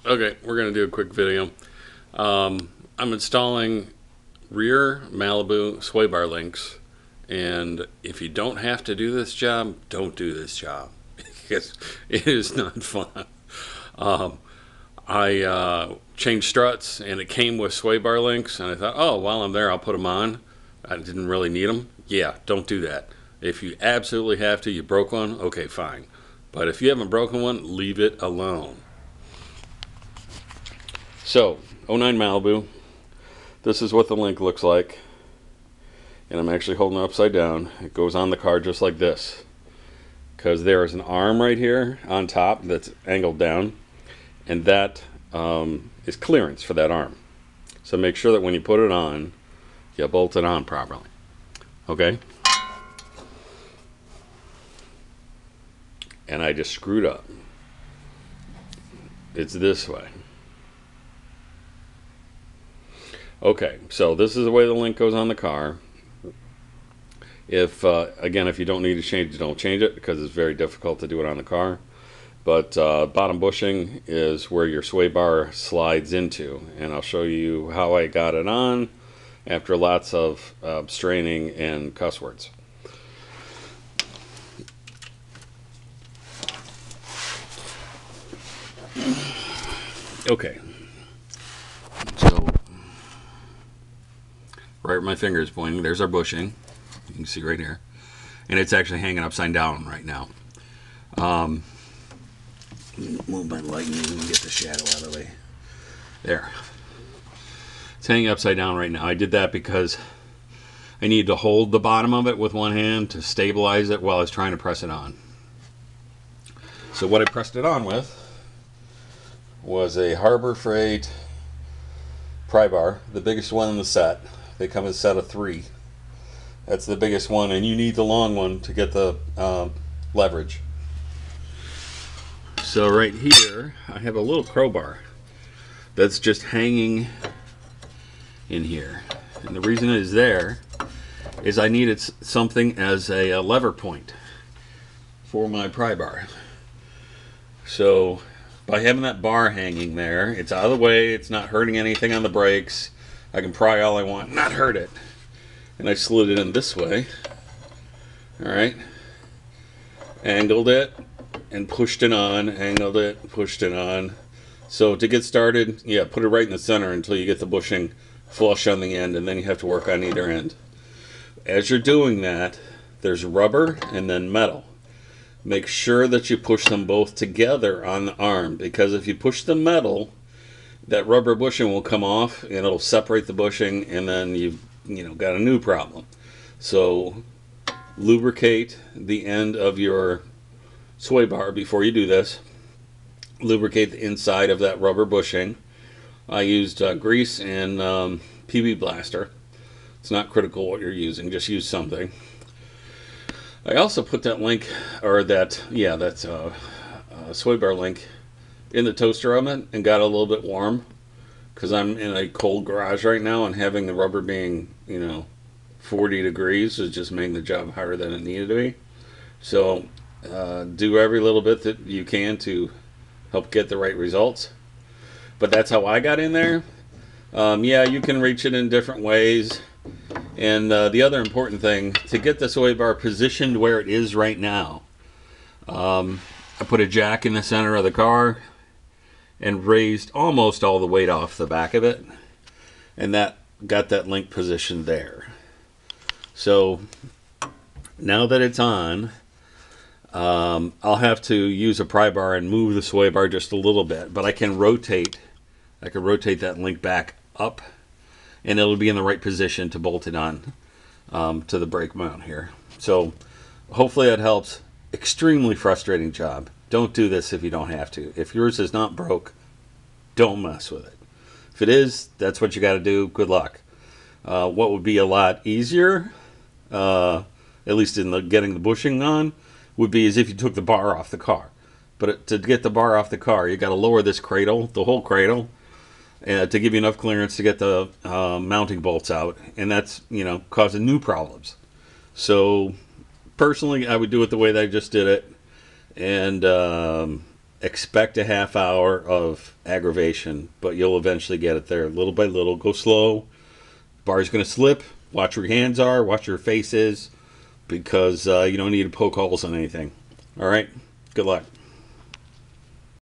Okay, we're going to do a quick video. I'm installing rear Malibu sway bar links, and if you don't have to do this job, don't do this job because it is not fun. I changed struts, and it came with sway bar links, and I thought, oh, while I'm there, I'll put them on. I didn't really need them. Yeah, don't do that. If you absolutely have to, you broke one, okay, fine. But if you haven't broken one, leave it alone. So, 09 Malibu, this is what the link looks like, and I'm actually holding it upside down. It goes on the car just like this, because there is an arm right here on top that's angled down, and that is clearance for that arm. So make sure that when you put it on, you bolt it on properly. Okay? And I just screwed up. It's this way. Okay, so this is the way the link goes on the car. If again, if you don't need to change it, don't change it, because it's very difficult to do it on the car. But bottom bushing is where your sway bar slides into, and I'll show you how I got it on after lots of straining and cuss words. Okay, so right where my finger is pointing, there's our bushing. You can see right here, and it's actually hanging upside down right now. Move my light and get the shadow out of the way. There, it's hanging upside down right now. I did that because I needed to hold the bottom of it with one hand to stabilize it while I was trying to press it on. So what I pressed it on with was a Harbor Freight pry bar, the biggest one in the set. They come in a set of 3. That's the biggest one, and you need the long one to get the leverage. So right here, I have a little crowbar that's just hanging in here. And the reason it is there is I needed something as a lever point for my pry bar. So by having that bar hanging there, it's out of the way, it's not hurting anything on the brakes. I can pry all I want, not hurt it. And I slid it in this way. Alright. Angled it and pushed it on, angled it, pushed it on. So to get started, yeah, put it right in the center until you get the bushing flush on the end, and then you have to work on either end. As you're doing that, there's rubber and then metal. Make sure that you push them both together on the arm, because if you push the metal, that rubber bushing will come off and it'll separate the bushing, and then you've got a new problem. So lubricate the end of your sway bar before you do this. Lubricate the inside of that rubber bushing. I used grease and PB Blaster. It's not critical what you're using, just use something. I also put that link, or that sway bar link, in the toaster oven and got a little bit warm, because I'm in a cold garage right now, and having the rubber being 40 degrees is just making the job harder than it needed to be. So do every little bit that you can to help get the right results. But that's how I got in there. Yeah, you can reach it in different ways. And the other important thing, to get the sway bar positioned where it is right now, I put a jack in the center of the car and raised almost all the weight off the back of it, and that got that link positioned there. So now that it's on, I'll have to use a pry bar and move the sway bar just a little bit, but I can rotate that link back up, and it'll be in the right position to bolt it on to the brake mount here. So hopefully that helps. Extremely frustrating job. Don't do this if you don't have to. If yours is not broke, don't mess with it. If it is, that's what you got to do. Good luck. What would be a lot easier, at least in getting the bushing on, would be as if you took the bar off the car. But to get the bar off the car, you got to lower this cradle, the whole cradle, to give you enough clearance to get the mounting bolts out, and that's causing new problems. So personally, I would do it the way that I just did it, and expect a half hour of aggravation, but you'll eventually get it there. Little by little, go slow. Bar's going to slip. Watch where your hands are. Watch where your face is, because you don't need to poke holes on anything. All right? Good luck.